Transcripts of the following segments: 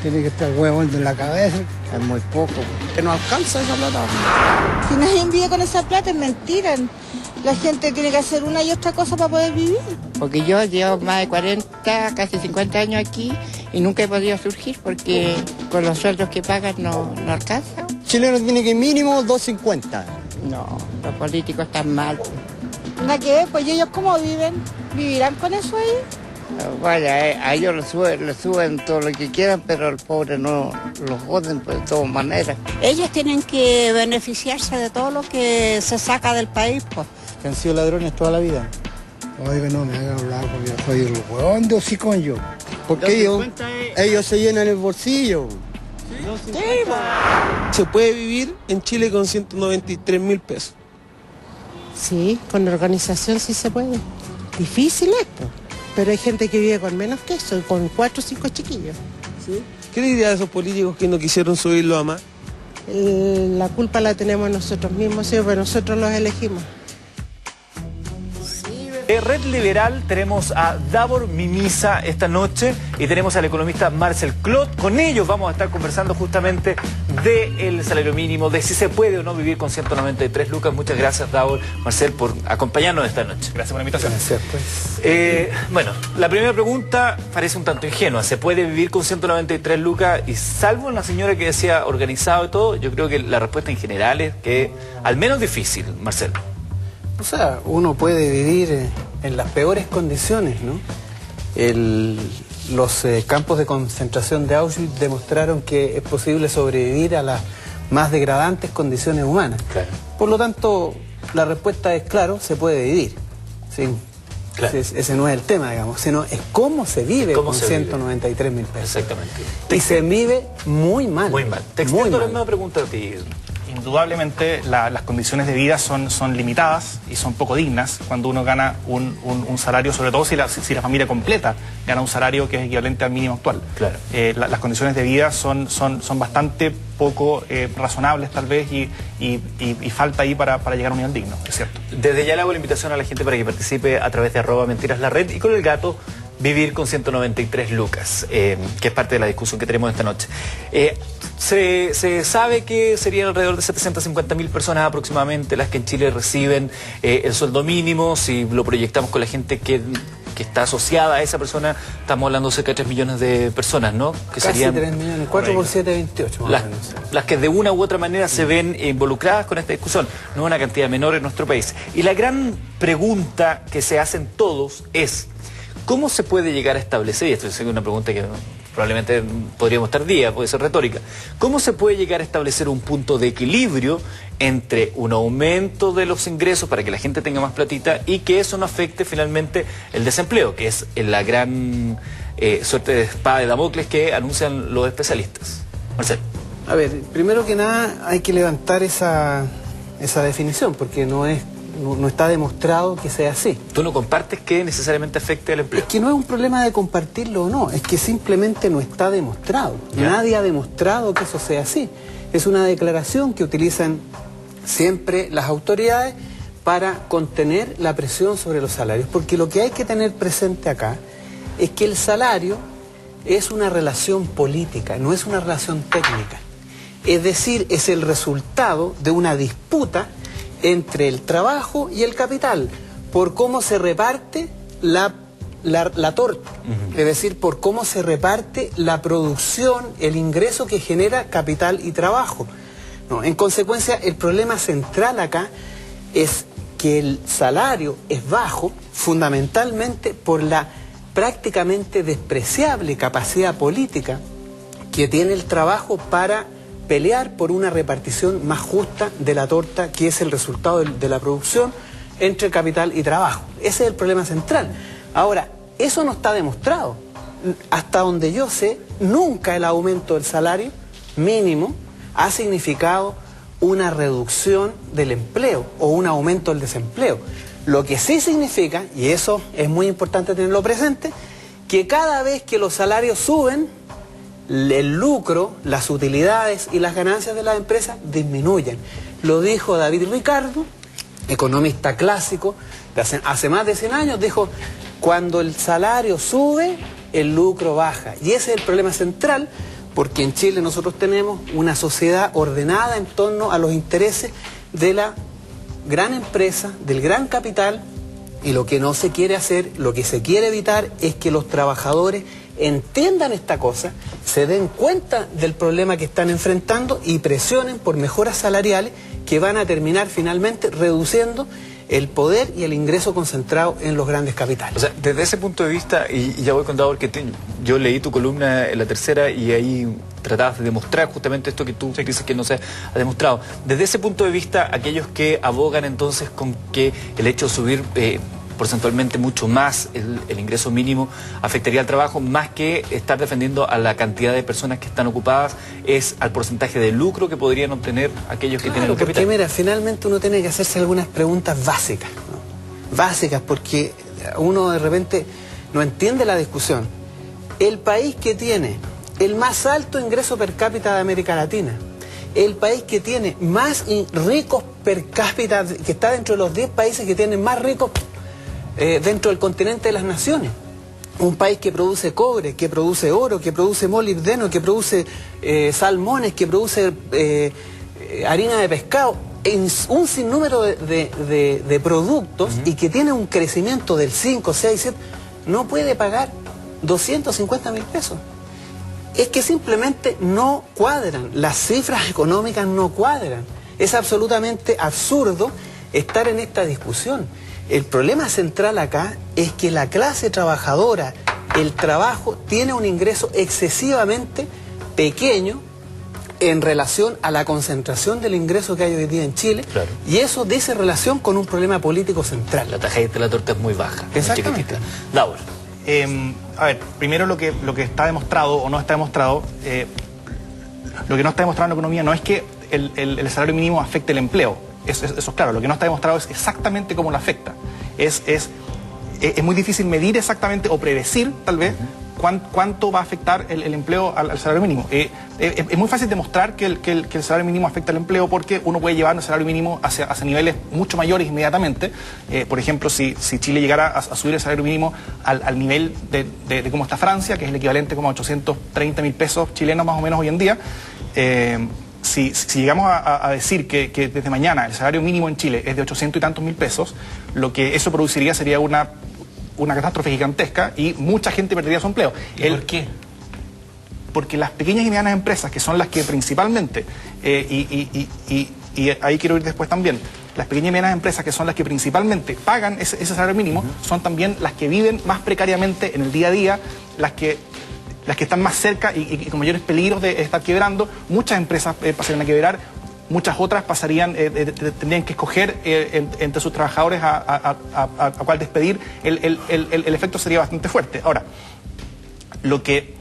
Tiene que estar huevón de la cabeza. Es muy poco. Que no alcanza esa plata. Si nadie vive con esa plata, es mentira. La gente tiene que hacer una y otra cosa para poder vivir. Porque yo llevo más de 40, casi 50 años aquí y nunca he podido surgir porque con los sueldos que pagan no alcanza. Chileno tiene que mínimo 2.50. No, los políticos están mal. ¿Nada que ver? Pues ellos cómo viven, ¿vivirán con eso ahí? Bueno, a ellos les suben todo lo que quieran, pero al pobre no los joden pues, de todas maneras. Ellos tienen que beneficiarse de todo lo que se saca del país, pues. Que han sido ladrones toda la vida. Oiga, no me hagan hablar porque yo soy el huevón de hocicón yo. Porque ellos se llenan el bolsillo. Sí, se puede vivir en Chile con 193.000 pesos. Sí, con organización sí se puede. Difícil esto, pero hay gente que vive con menos que eso, con 4 o 5 chiquillos. ¿Sí? ¿Qué le diría a esos políticos que no quisieron subirlo a más? La culpa la tenemos nosotros mismos, sí, pero nosotros los elegimos. De Red Liberal tenemos a Davor Mimisa esta noche y tenemos al economista Marcel Clot. Con ellos vamos a estar conversando justamente del salario mínimo, de si se puede o no vivir con 193 lucas. Muchas gracias, Davor, Marcel, por acompañarnos esta noche. Gracias por la invitación. Gracias, pues. Bueno, la primera pregunta parece un tanto ingenua. ¿Se puede vivir con 193 lucas? Y salvo una señora que decía organizado y todo, yo creo que la respuesta en general es que al menos difícil, Marcel. O sea, uno puede vivir en las peores condiciones, ¿no? Los campos de concentración de Auschwitz demostraron que es posible sobrevivir a las más degradantes condiciones humanas. Claro. Por lo tanto, la respuesta es claro, se puede vivir. ¿Sí? Claro. Ese no es el tema, digamos, sino es cómo se vive con 193.000 pesos. Exactamente. Y se vive muy mal. Muy mal. Te extiendo la misma pregunta a ti. Indudablemente las condiciones de vida son limitadas y son poco dignas cuando uno gana un salario, sobre todo si la familia completa gana un salario que es equivalente al mínimo actual. Claro. Las condiciones de vida son bastante poco razonables tal vez y falta ahí para llegar a un nivel digno, es cierto. Desde ya le hago la invitación a la gente para que participe a través de @mentiraslarred y con el gato vivir con 193 lucas, que es parte de la discusión que tenemos esta noche. Se sabe que serían alrededor de 750.000 personas aproximadamente las que en Chile reciben el sueldo mínimo. Si lo proyectamos con la gente que está asociada a esa persona, estamos hablando de cerca de 3 millones de personas, ¿no? Que Casi serían 3 millones, 4 por 7, 28 más o menos. Las que de una u otra manera se ven involucradas con esta discusión. No es una cantidad menor en nuestro país. Y la gran pregunta que se hacen todos es: ¿cómo se puede llegar a establecer, y esto es una pregunta que probablemente podríamos estar día, puede ser retórica, ¿cómo se puede llegar a establecer un punto de equilibrio entre un aumento de los ingresos para que la gente tenga más platita y que eso no afecte finalmente el desempleo, que es la gran suerte de espada de Damocles que anuncian los especialistas? Marcel. A ver, primero que nada hay que levantar esa definición, porque no está demostrado que sea así. ¿Tú no compartes que necesariamente afecte al empleo? Es que no es un problema de compartirlo o no, es que simplemente no está demostrado. ¿Ya? Nadie ha demostrado que eso sea así. Es una declaración que utilizan siempre las autoridades para contener la presión sobre los salarios, porque lo que hay que tener presente acá es que el salario es una relación política, no es una relación técnica. Es decir, es el resultado de una disputa entre el trabajo y el capital, por cómo se reparte la torta, es decir, por cómo se reparte la producción, el ingreso que genera capital y trabajo. No, en consecuencia, el problema central acá es que el salario es bajo, fundamentalmente por la prácticamente despreciable capacidad política que tiene el trabajo para pelear por una repartición más justa de la torta, que es el resultado de la producción entre capital y trabajo. Ese es el problema central. Ahora, eso no está demostrado. Hasta donde yo sé, nunca el aumento del salario mínimo ha significado una reducción del empleo o un aumento del desempleo. Lo que sí significa, y eso es muy importante tenerlo presente, que cada vez que los salarios suben, el lucro, las utilidades y las ganancias de las empresas disminuyen. Lo dijo David Ricardo, economista clásico, de hace más de 100 años, dijo: cuando el salario sube, el lucro baja. Y ese es el problema central, porque en Chile nosotros tenemos una sociedad ordenada en torno a los intereses de la gran empresa, del gran capital, y lo que no se quiere hacer, lo que se quiere evitar es que los trabajadores entiendan esta cosa, se den cuenta del problema que están enfrentando y presionen por mejoras salariales que van a terminar finalmente reduciendo el poder y el ingreso concentrado en los grandes capitales. O sea, desde ese punto de vista, y ya voy contado porque yo leí tu columna en La Tercera y ahí tratabas de demostrar justamente esto que tú dices que no se ha demostrado. Desde ese punto de vista, aquellos que abogan entonces con que el hecho de subir porcentualmente mucho más el ingreso mínimo afectaría al trabajo, más que estar defendiendo a la cantidad de personas que están ocupadas, es al porcentaje de lucro que podrían obtener aquellos que tienen el capital. Porque mira, finalmente uno tiene que hacerse algunas preguntas básicas, ¿no? Básicas, porque uno de repente no entiende la discusión. El país que tiene el más alto ingreso per cápita de América Latina, el país que tiene más ricos per cápita, que está dentro de los 10 países que tienen más ricos dentro del continente de las naciones. Un país que produce cobre, que produce oro, que produce molibdeno, que produce salmones, que produce harina de pescado, en un sinnúmero de productos, y que tiene un crecimiento del 5, 6, 7, no puede pagar 250.000 pesos. Es que simplemente no cuadran, las cifras económicas no cuadran. Es absolutamente absurdo estar en esta discusión. El problema central acá es que la clase trabajadora, el trabajo, tiene un ingreso excesivamente pequeño en relación a la concentración del ingreso que hay hoy día en Chile, claro. Y eso dice relación con un problema político central. La tajadita de la torta es muy baja. Exactamente. Laura. A ver, primero lo que está demostrado o no está demostrado, lo que no está demostrado en la economía no es que el salario mínimo afecte el empleo. Eso es claro, lo que no está demostrado es exactamente cómo lo afecta. Es muy difícil medir exactamente o predecir, tal vez, cuánto va a afectar el empleo al salario mínimo. Es muy fácil demostrar que el salario mínimo afecta al empleo porque uno puede llevar el salario mínimo hacia niveles mucho mayores inmediatamente. Por ejemplo, si Chile llegara a subir el salario mínimo al nivel de cómo está Francia, que es el equivalente como a 830.000 pesos chilenos más o menos hoy en día, si llegamos a decir que desde mañana el salario mínimo en Chile es de 800 y tantos mil pesos, lo que eso produciría sería una catástrofe gigantesca y mucha gente perdería su empleo. ¿Por qué? Porque las pequeñas y medianas empresas, que son las que principalmente, y ahí quiero ir después también, las pequeñas y medianas empresas que son las que principalmente pagan ese salario mínimo, son también las que viven más precariamente en el día a día, las que están más cerca y con mayores peligros de estar quebrando. Muchas empresas pasarían a quebrar, muchas otras tendrían que escoger entre sus trabajadores a cuál despedir. El efecto sería bastante fuerte. Ahora, lo que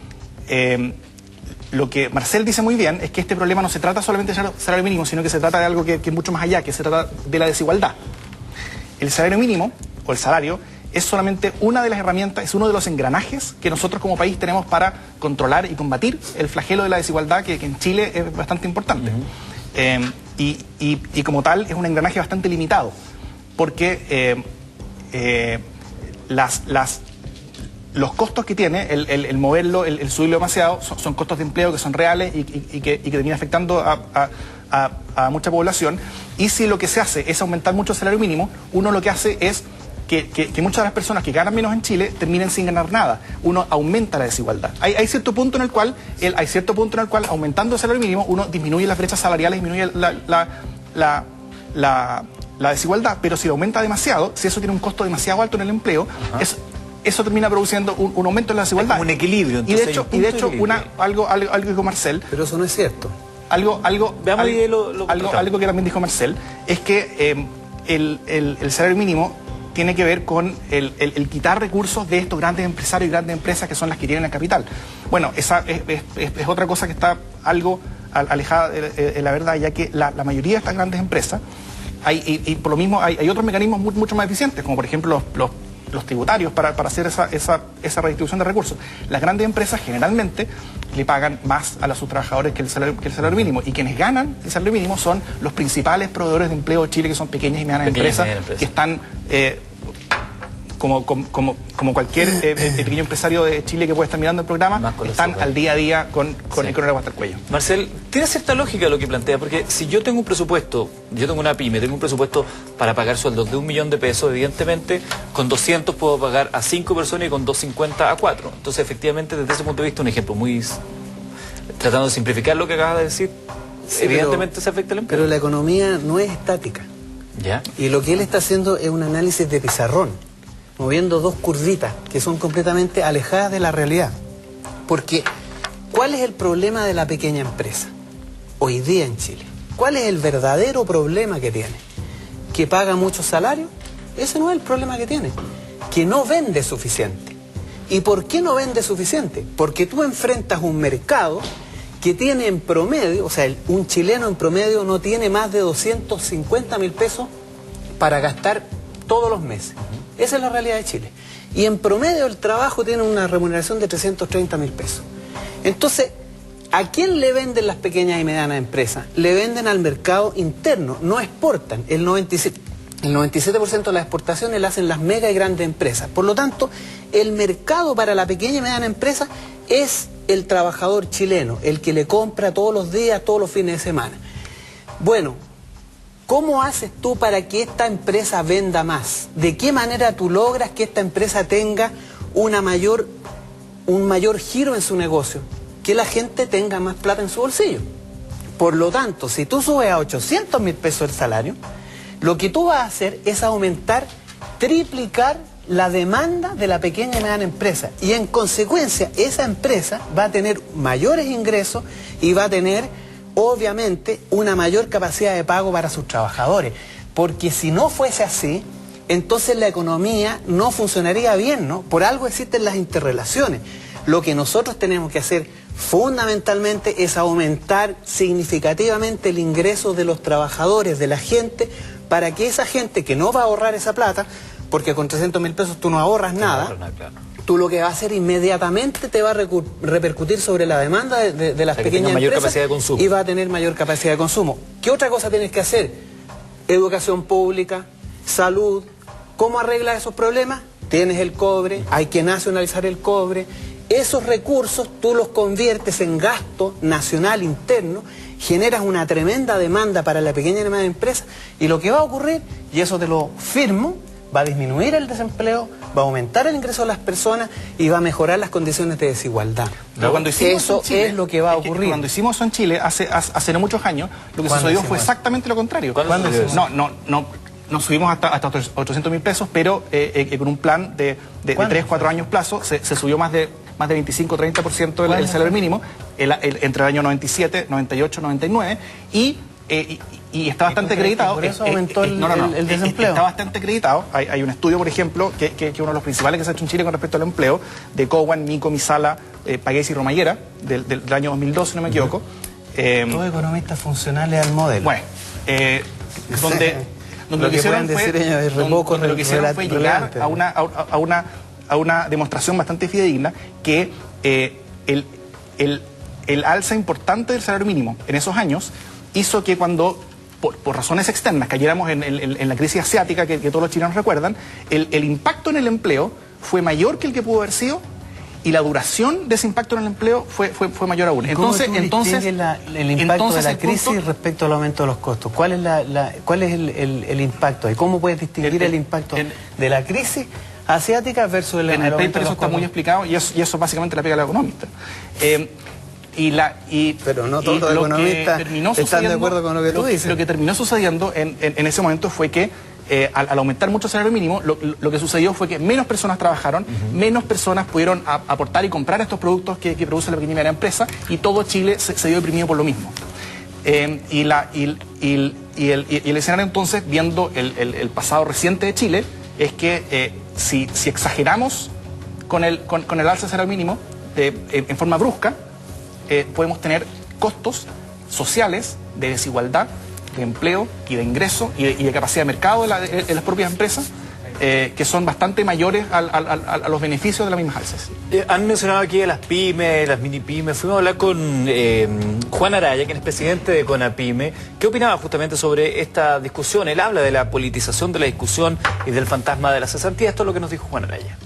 Marcel dice muy bien es que este problema no se trata solamente del salario mínimo, sino que se trata de algo que es mucho más allá, que se trata de la desigualdad. El salario mínimo, o el salario, es solamente una de las herramientas, es uno de los engranajes que nosotros como país tenemos para controlar y combatir el flagelo de la desigualdad que en Chile es bastante importante. Y como tal es un engranaje bastante limitado, porque los costos que tiene el moverlo, el subirlo demasiado, son costos de empleo que son reales y que terminan afectando a mucha población. Y si lo que se hace es aumentar mucho el salario mínimo, uno lo que hace es que muchas de las personas que ganan menos en Chile terminen sin ganar nada. Uno aumenta la desigualdad. Hay cierto punto en el cual aumentando el salario mínimo uno disminuye las brechas salariales, disminuye la desigualdad, pero si lo aumenta demasiado, si eso tiene un costo demasiado alto en el empleo, eso termina produciendo un aumento en la desigualdad. Un equilibrio. Entonces, y de hecho algo que dijo Marcel. Pero eso no es cierto. Algo que también dijo Marcel es que el salario mínimo tiene que ver con el quitar recursos de estos grandes empresarios y grandes empresas que son las que tienen el capital. Bueno, esa es otra cosa que está algo alejada de la verdad, ya que la mayoría de estas grandes empresas, y por lo mismo hay otros mecanismos mucho más eficientes, como por ejemplo los tributarios para hacer esa redistribución de recursos. Las grandes empresas generalmente le pagan más a sus trabajadores que el salario mínimo, y quienes ganan el salario mínimo son los principales proveedores de empleo de Chile, que son pequeñas y medianas empresas que están como cualquier pequeño empresario de Chile que puede estar mirando el programa, están al día a día con el agua hasta el cuello. Marcel, tiene cierta lógica lo que plantea, porque si yo tengo un presupuesto, yo tengo una pyme, tengo un presupuesto para pagar sueldos de 1 millón de pesos, evidentemente con 200 puedo pagar a 5 personas y con 250 a 4. Entonces, efectivamente, desde ese punto de vista, un ejemplo muy... Tratando de simplificar lo que acabas de decir, sí, evidentemente se afecta el empleo. Pero la economía no es estática. ¿Ya? Y lo que él está haciendo es un análisis de pizarrón, moviendo dos curvitas que son completamente alejadas de la realidad. Porque, ¿cuál es el problema de la pequeña empresa hoy día en Chile? ¿Cuál es el verdadero problema que tiene? ¿Que paga mucho salario? Ese no es el problema que tiene. Que no vende suficiente. ¿Y por qué no vende suficiente? Porque tú enfrentas un mercado que tiene en promedio, o sea, un chileno en promedio no tiene más de 250.000 pesos para gastar todos los meses. Esa es la realidad de Chile. Y en promedio el trabajo tiene una remuneración de 330.000 pesos. Entonces, ¿a quién le venden las pequeñas y medianas empresas? Le venden al mercado interno, no exportan. El 97% de las exportaciones las hacen las mega y grandes empresas. Por lo tanto, el mercado para la pequeña y mediana empresa es el trabajador chileno, el que le compra todos los días, todos los fines de semana. Bueno, ¿cómo haces tú para que esta empresa venda más? ¿De qué manera tú logras que esta empresa tenga un mayor giro en su negocio? Que la gente tenga más plata en su bolsillo. Por lo tanto, si tú subes a 800.000 pesos el salario, lo que tú vas a hacer es aumentar, triplicar la demanda de la pequeña y mediana empresa. Y en consecuencia, esa empresa va a tener mayores ingresos y va a tener, obviamente, una mayor capacidad de pago para sus trabajadores. Porque si no fuese así, entonces la economía no funcionaría bien, ¿no? Por algo existen las interrelaciones. Lo que nosotros tenemos que hacer fundamentalmente es aumentar significativamente el ingreso de los trabajadores, de la gente, para que esa gente que no va a ahorrar esa plata, porque con 300.000 pesos tú no ahorras nada, tú lo que vas a hacer inmediatamente te va a repercutir sobre la demanda de las pequeñas empresas y va a tener mayor capacidad de consumo. ¿Qué otra cosa tienes que hacer? Educación pública, salud. ¿Cómo arreglas esos problemas? Tienes el cobre, hay que nacionalizar el cobre. Esos recursos tú los conviertes en gasto nacional interno, generas una tremenda demanda para la pequeña y mediana empresa y lo que va a ocurrir, y eso te lo firmo, va a disminuir el desempleo, va a aumentar el ingreso de las personas y va a mejorar las condiciones de desigualdad. Pero cuando hicimos eso Chile, es lo que va a ocurrir. Cuando hicimos eso en Chile, hace no muchos años, lo que sucedió fue exactamente lo contrario. No subimos hasta 800.000 pesos, pero con un plan de 3-4 años plazo se subió más de 25-30% el salario mínimo entre el año 97, 98, 99 y está bastante acreditado. Por eso aumentó el desempleo. Está bastante acreditado. Hay un estudio, por ejemplo, que es uno de los principales que se ha hecho en Chile con respecto al empleo, de Cowan, Mico, Misala, Pagués y Romallera, del año 2012, si no me equivoco. Todos economistas funcionales al modelo. Bueno, donde lo que hicieron fue llegar a una demostración bastante fidedigna que el alza importante del salario mínimo en esos años hizo que cuando, por razones externas, cayéramos en la crisis asiática que todos los chilenos recuerdan, el impacto en el empleo fue mayor que el que pudo haber sido y la duración de ese impacto en el empleo fue mayor aún. Entonces el impacto de la crisis respecto al aumento de los costos? ¿Cuál es el impacto ahí? ¿Cómo puedes distinguir el impacto de la crisis asiática versus el en el paper eso está muy explicado y eso básicamente la pega a la economista. Pero no todos los economistas están de acuerdo con lo que tú dices. Lo que terminó sucediendo en ese momento fue que al aumentar mucho el salario mínimo, lo que sucedió fue que menos personas trabajaron, menos personas pudieron aportar y comprar estos productos que produce la pequeña y mediana empresa y todo Chile se vio deprimido por lo mismo. Y el escenario entonces, viendo el pasado reciente de Chile, es que si exageramos con el alza del salario mínimo en forma brusca, podemos tener costos sociales de desigualdad, de empleo y de ingreso y de capacidad de mercado de las propias empresas que son bastante mayores a los beneficios de las mismas alzas. Han mencionado aquí a las pymes, las mini pymes. Fuimos a hablar con Juan Araya, quien es presidente de CONAPYME. ¿Qué opinaba justamente sobre esta discusión? Él habla de la politización de la discusión y del fantasma de la cesantía. Esto es lo que nos dijo Juan Araya.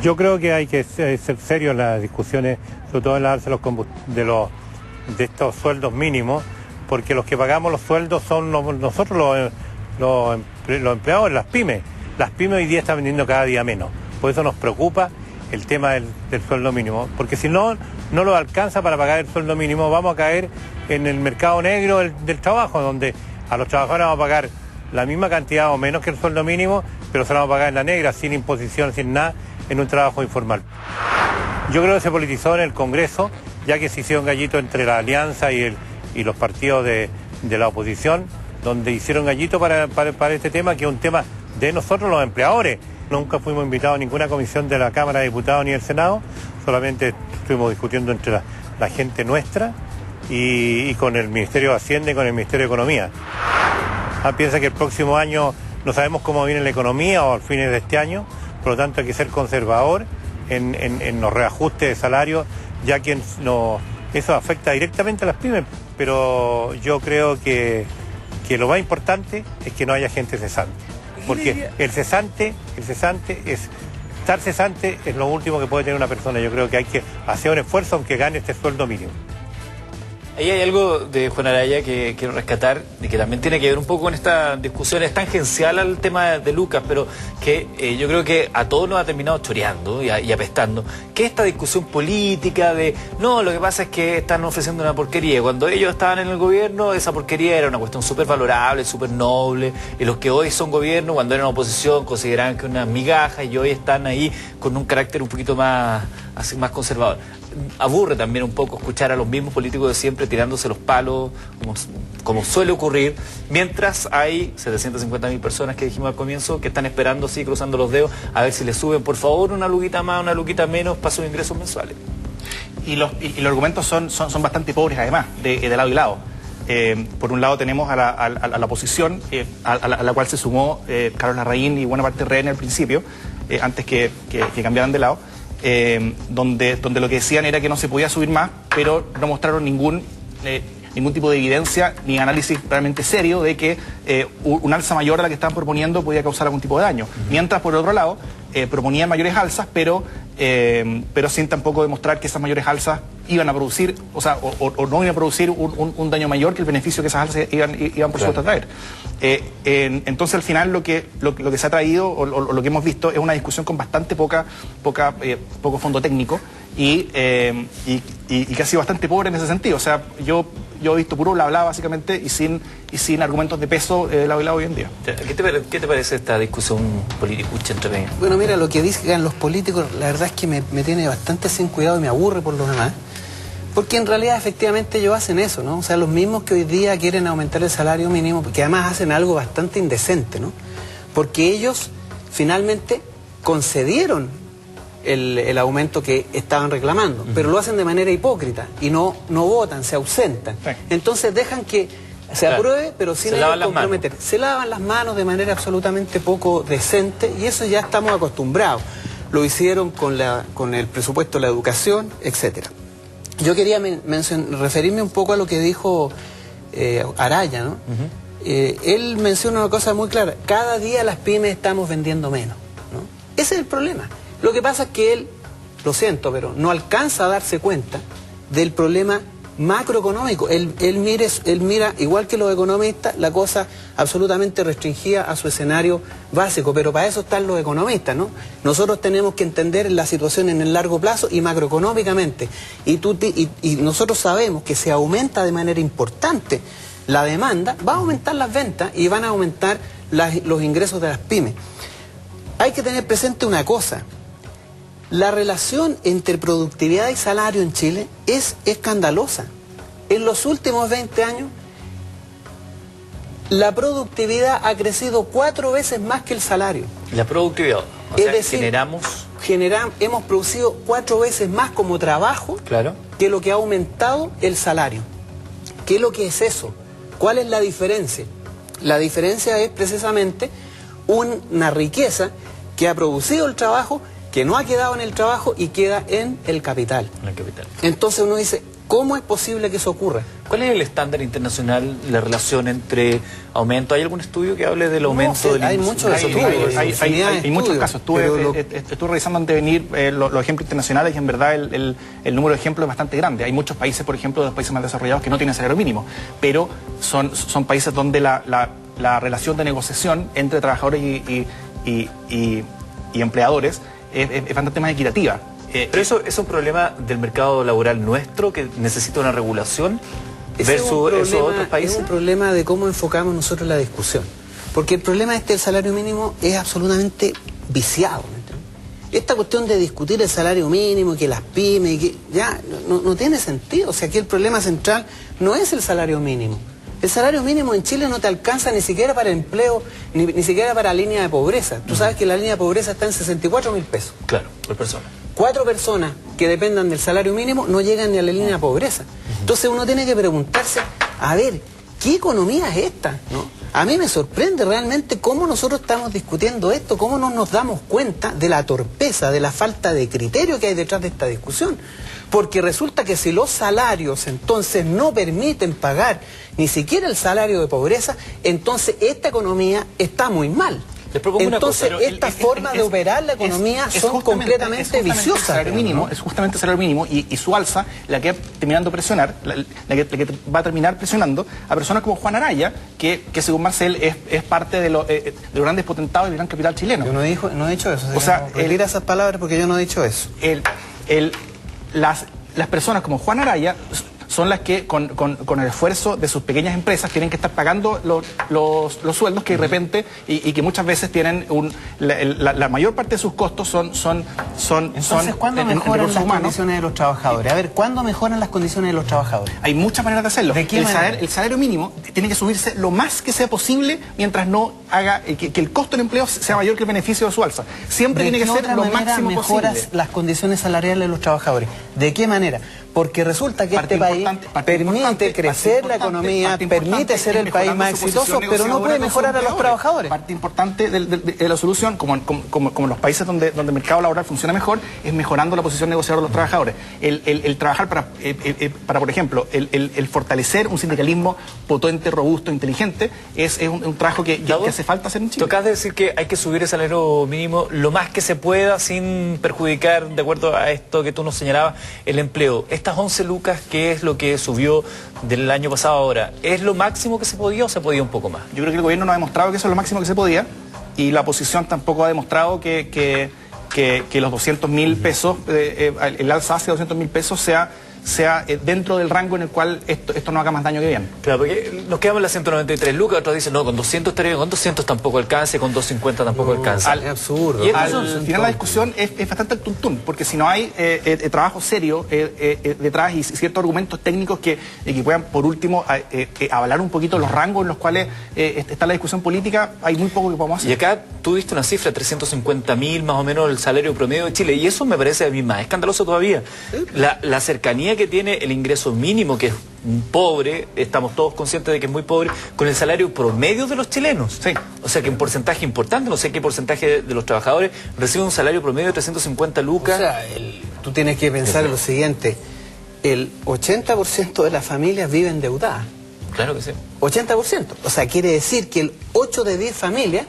Yo creo que hay que ser serio en las discusiones, sobre todo en la alza de estos sueldos mínimos, porque los que pagamos los sueldos son nosotros los empleados, las pymes. Las pymes hoy día están vendiendo cada día menos. Por eso nos preocupa el tema del sueldo mínimo, porque si no lo alcanza para pagar el sueldo mínimo, vamos a caer en el mercado negro del trabajo, donde a los trabajadores vamos a pagar la misma cantidad o menos que el sueldo mínimo, pero se lo vamos a pagar en la negra, sin imposición, sin nada, en un trabajo informal. Yo creo que se politizó en el Congreso, ya que se hicieron gallito entre la alianza y los partidos de la oposición, donde hicieron gallito para este tema, que es un tema de nosotros los empleadores. Nunca fuimos invitados a ninguna comisión de la Cámara de Diputados ni del Senado, solamente estuvimos discutiendo entre la gente nuestra y con el Ministerio de Hacienda y con el Ministerio de Economía. Piensa que el próximo año no sabemos cómo viene la economía o a fines de este año, por lo tanto hay que ser conservador en los reajustes de salario, ya que eso afecta directamente a las pymes, pero yo creo que lo más importante es que no haya gente cesante, porque estar cesante es lo último que puede tener una persona. Yo creo que hay que hacer un esfuerzo aunque gane este sueldo mínimo. Ahí hay algo de Juan Araya que quiero rescatar y que también tiene que ver un poco con esta discusión. Es tangencial al tema de Lucas, pero que yo creo que a todos nos ha terminado choreando y apestando. Que esta discusión política de, no, lo que pasa es que están ofreciendo una porquería. Cuando ellos estaban en el gobierno, esa porquería era una cuestión súper valorable, súper noble. Y los que hoy son gobierno, cuando eran oposición, consideraban que una migaja y hoy están ahí con un carácter un poquito más conservador. Aburre también un poco escuchar a los mismos políticos de siempre tirándose los palos, como suele ocurrir, mientras hay 750.000 personas que dijimos al comienzo que están esperando, así, cruzando los dedos, a ver si les suben, por favor, una luquita más, una luquita menos para sus ingresos mensuales. Y los argumentos son bastante pobres, además, de lado y lado. Por un lado tenemos a la oposición, a la cual se sumó Carlos Larraín y buena parte de René al principio, antes que cambiaran de lado. Donde lo que decían era que no se podía subir más, pero no mostraron ningún tipo de evidencia ni análisis realmente serio de que un alza mayor a la que estaban proponiendo podía causar algún tipo de daño. Mientras, por otro lado, proponían mayores alzas, pero sin tampoco demostrar que esas mayores alzas iban a producir, o no iban a producir un daño mayor que el beneficio que esas alzas iban por supuesto a traer. Entonces, al final, lo que se ha traído, o lo que hemos visto, es una discusión con bastante poco fondo técnico y que ha sido bastante pobre en ese sentido. O sea, yo he visto puro bla bla, básicamente, y sin argumentos de peso de lado y lado hoy en día. ¿Qué te parece esta discusión políticucha entre medio? Bueno, mira, lo que dicen los políticos, la verdad es que me tiene bastante sin cuidado y me aburre por lo demás. Porque en realidad efectivamente ellos hacen eso, ¿no? O sea, los mismos que hoy día quieren aumentar el salario mínimo, que además hacen algo bastante indecente, ¿no? Porque ellos finalmente concedieron el aumento que estaban reclamando, pero lo hacen de manera hipócrita y no votan, se ausentan. Sí. Entonces dejan que se apruebe, pero sin comprometer. Se lavan las manos de manera absolutamente poco decente y eso ya estamos acostumbrados. Lo hicieron con el presupuesto de la educación, etcétera. Yo quería referirme un poco a lo que dijo Araya, ¿no? Él menciona una cosa muy clara: cada día las pymes estamos vendiendo menos, ¿no? Ese es el problema. Lo que pasa es que él, lo siento, pero no alcanza a darse cuenta del problema macroeconómico. Él mira, igual que los economistas, la cosa absolutamente restringida a su escenario básico, pero para eso están los economistas, ¿no? Nosotros tenemos que entender la situación en el largo plazo y macroeconómicamente. Y nosotros sabemos que si aumenta de manera importante la demanda, va a aumentar las ventas y van a aumentar los ingresos de las pymes. Hay que tener presente una cosa: la relación entre productividad y salario en Chile es escandalosa. En los últimos 20 años, la productividad ha crecido 4 veces más que el salario. La productividad, o sea, decir, hemos producido 4 veces más como trabajo, claro, que lo que ha aumentado el salario. ¿Qué es lo que es eso? ¿Cuál es la diferencia? La diferencia es precisamente una riqueza que ha producido el trabajo, que no ha quedado en el trabajo y queda en el capital. En el capital. Entonces uno dice, ¿cómo es posible que eso ocurra? ¿Cuál es el estándar internacional, la relación entre aumento? ¿Hay algún estudio que hable del aumento del hay muchos estudios, hay muchos casos. Estuve revisando antes de venir los ejemplos internacionales y en verdad el número de ejemplos es bastante grande. Hay muchos países, por ejemplo, de los países más desarrollados que no tienen salario mínimo, pero son países donde la relación de negociación entre trabajadores y empleadores es bastante más equitativa. Pero eso es un problema del mercado laboral nuestro que necesita una regulación versus esos otros países. Es un problema de cómo enfocamos nosotros la discusión. Porque el problema del salario mínimo es absolutamente viciado. Esta cuestión de discutir el salario mínimo, que las pymes, que ya no tiene sentido. O sea, aquí el problema central no es el salario mínimo. El salario mínimo en Chile no te alcanza ni siquiera para empleo, ni siquiera para la línea de pobreza. Tú sabes que la línea de pobreza está en 64.000 pesos. Claro, por persona. 4 personas que dependan del salario mínimo no llegan ni a la línea de pobreza. Entonces uno tiene que preguntarse, a ver, ¿qué economía es esta? ¿No? A mí me sorprende realmente cómo nosotros estamos discutiendo esto, cómo no nos damos cuenta de la torpeza, de la falta de criterio que hay detrás de esta discusión. Porque resulta que si los salarios entonces no permiten pagar ni siquiera el salario de pobreza, entonces esta economía está muy mal. Entonces, estas formas de operar la economía son completamente viciosas. Es justamente el salario mínimo y su alza la que va terminando presionar, la que va a terminar presionando a personas como Juan Araya, que según Marcel es parte de los grandes potentados del gran capital chileno. Yo no he dicho eso. O sea, retira esas palabras porque yo no he dicho eso. Las personas como Juan Araya son las que con el esfuerzo de sus pequeñas empresas tienen que estar pagando los sueldos que de repente y que muchas veces tienen la mayor parte de sus costos son Entonces, ¿cuándo mejoran las condiciones de los trabajadores? A ver, ¿cuándo mejoran las condiciones de los trabajadores? Hay muchas maneras de hacerlo. ¿De qué manera? El salario mínimo tiene que subirse lo más que sea posible mientras no haga que el costo del empleo sea mayor que el beneficio de su alza. Siempre tiene que ser lo máximo posible. ¿Mejoras las condiciones salariales de los trabajadores? ¿De qué manera? Porque resulta que este país permite crecer la economía, permite ser el país más exitoso, pero no puede mejorar a los trabajadores. Parte importante de la solución, como en los países donde el mercado laboral funciona mejor, es mejorando la posición negociadora de los trabajadores. El trabajar para, por ejemplo, el fortalecer un sindicalismo potente, robusto, inteligente, es un trabajo que hace falta hacer en Chile. Tocás de decir que hay que subir el salario mínimo lo más que se pueda sin perjudicar, de acuerdo a esto que tú nos señalabas, el empleo. Estas 11 lucas, ¿qué es lo que subió del año pasado ahora? ¿Es lo máximo que se podía o se podía un poco más? Yo creo que el gobierno no ha demostrado que eso es lo máximo que se podía y la oposición tampoco ha demostrado que los 200.000 pesos, el alza hacia 200.000 pesos sea dentro del rango en el cual esto no haga más daño que bien. Claro, porque nos quedamos en las 193 lucas, otros dicen, no, con 200 estaría bien, con 200 tampoco alcanza, con 250 tampoco alcanza. Es absurdo. Y al final la discusión es bastante al tuntún, porque si no hay trabajo serio detrás y ciertos argumentos técnicos que puedan, por último, avalar un poquito los rangos en los cuales está la discusión política, hay muy poco que podamos hacer. Y acá tú diste una cifra, 350.000 más o menos el salario promedio de Chile, y eso me parece a mí más escandaloso todavía. La cercanía que tiene el ingreso mínimo, que es pobre, estamos todos conscientes de que es muy pobre, con el salario promedio de los chilenos. Sí. O sea que un porcentaje importante, no sé qué porcentaje de los trabajadores recibe un salario promedio de 350 lucas. O sea, tú tienes que pensar en lo siguiente, el 80% de las familias viven endeudadas. Claro que sí. 80%. O sea, quiere decir que el 8 de 10 familias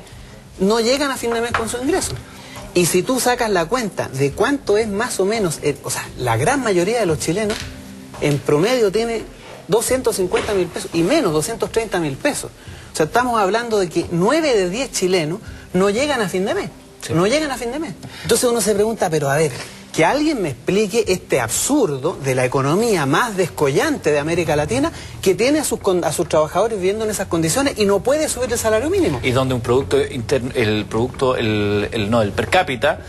no llegan a fin de mes con sus ingresos. Y si tú sacas la cuenta de cuánto es más o menos, o sea, la gran mayoría de los chilenos en promedio tiene 250.000 pesos y menos, 230.000 pesos. O sea, estamos hablando de que 9 de 10 chilenos no llegan a fin de mes. Sí. No llegan a fin de mes. Entonces uno se pregunta, pero a ver, que alguien me explique este absurdo de la economía más descollante de América Latina que tiene a sus trabajadores viviendo en esas condiciones y no puede subir el salario mínimo. Y donde un producto interno, el per cápita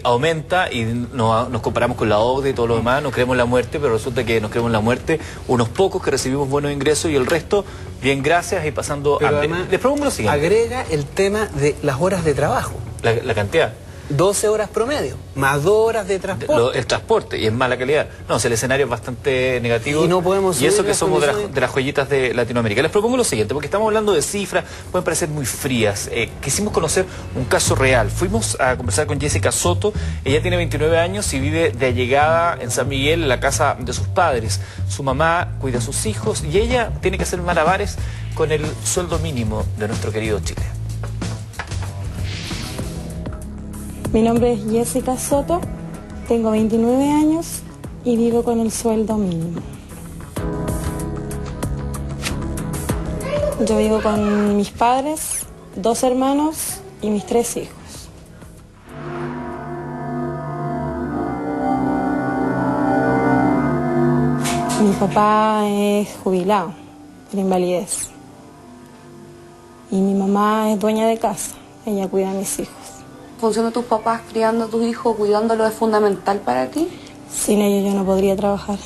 aumenta y nos comparamos con la OCDE y todo lo demás, nos creemos la muerte, pero resulta que nos creemos la muerte unos pocos que recibimos buenos ingresos y el resto, bien gracias y pasando hambre. Les propongo lo siguiente. Agrega el tema de las horas de trabajo. La cantidad. 12 horas promedio, más 2 horas de transporte. El transporte, y es mala calidad. No, el escenario es bastante negativo. Y no podemos y eso subir que las somos condiciones. de las joyitas de Latinoamérica. Les propongo lo siguiente, porque estamos hablando de cifras, pueden parecer muy frías. Quisimos conocer un caso real. Fuimos a conversar con Jessica Soto. Ella tiene 29 años y vive de allegada en San Miguel, en la casa de sus padres. Su mamá cuida a sus hijos y ella tiene que hacer malabares con el sueldo mínimo de nuestro querido Chile. Mi nombre es Jessica Soto, tengo 29 años y vivo con el sueldo mínimo. Yo vivo con mis padres, 2 hermanos y mis 3 hijos. Mi papá es jubilado por invalidez y mi mamá es dueña de casa, ella cuida a mis hijos. ¿La función de tus papás criando a tus hijos, cuidándolo, es fundamental para ti? Sin ellos yo no podría trabajar.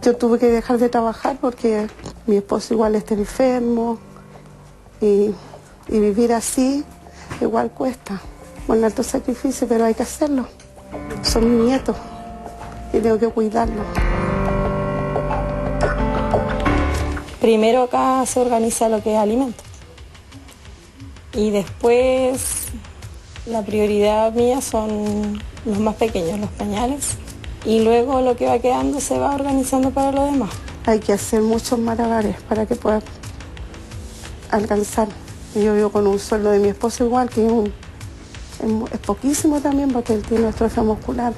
Yo tuve que dejar de trabajar porque mi esposo igual está enfermo y vivir así igual cuesta. Con alto sacrificio, pero hay que hacerlo. Son mis nietos y tengo que cuidarlos. Primero acá se organiza lo que es alimentos y después la prioridad mía son los más pequeños, los pañales, y luego lo que va quedando se va organizando para lo demás. Hay que hacer muchos malabares para que pueda alcanzar. Yo vivo con un sueldo de mi esposo igual, que es poquísimo también porque él tiene atrofia muscular,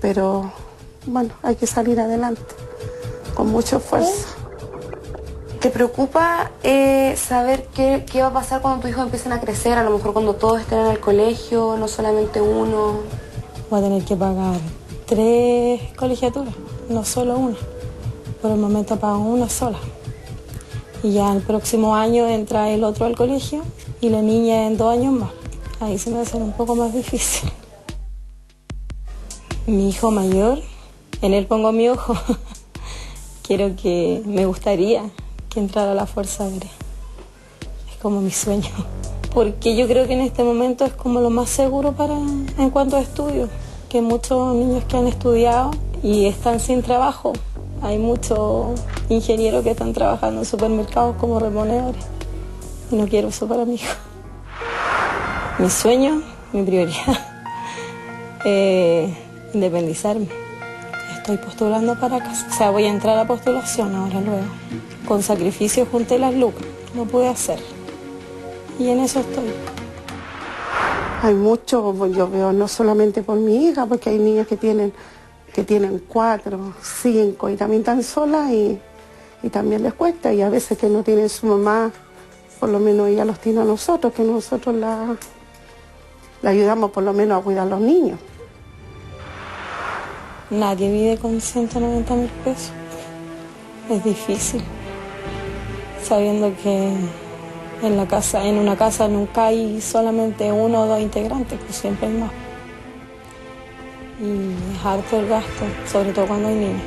pero bueno, hay que salir adelante con mucho esfuerzo. ¿Te preocupa saber qué va a pasar cuando tus hijos empiecen a crecer? A lo mejor cuando todos estén en el colegio, no solamente uno. Voy a tener que pagar 3 colegiaturas, no solo una. Por el momento pago una sola. Y ya el próximo año entra el otro al colegio y la niña en 2 años más. Ahí se me va a hacer un poco más difícil. Mi hijo mayor, en él pongo mi ojo. Me gustaría que entrara a la Fuerza Aérea. Es como mi sueño. Porque yo creo que en este momento es como lo más seguro en cuanto a estudios. Que muchos niños que han estudiado y están sin trabajo. Hay muchos ingenieros que están trabajando en supermercados como reponedores. Y no quiero eso para mi hijo. Mi sueño, mi prioridad, independizarme. Estoy postulando para casa. O sea, voy a entrar a postulación ahora luego. Con sacrificio junté las lucas. Lo pude hacer. Y en eso estoy. Hay mucho, yo veo no solamente por mi hija, porque hay niñas que tienen 4, 5 y también están solas y también les cuesta. Y a veces que no tienen su mamá, por lo menos ella los tiene a nosotros, que nosotros la ayudamos por lo menos a cuidar a los niños. Nadie vive con 190.000 pesos. Es difícil. Sabiendo que en una casa nunca hay solamente 1 o 2 integrantes, pues siempre hay más. Y es harto el gasto, sobre todo cuando hay niños.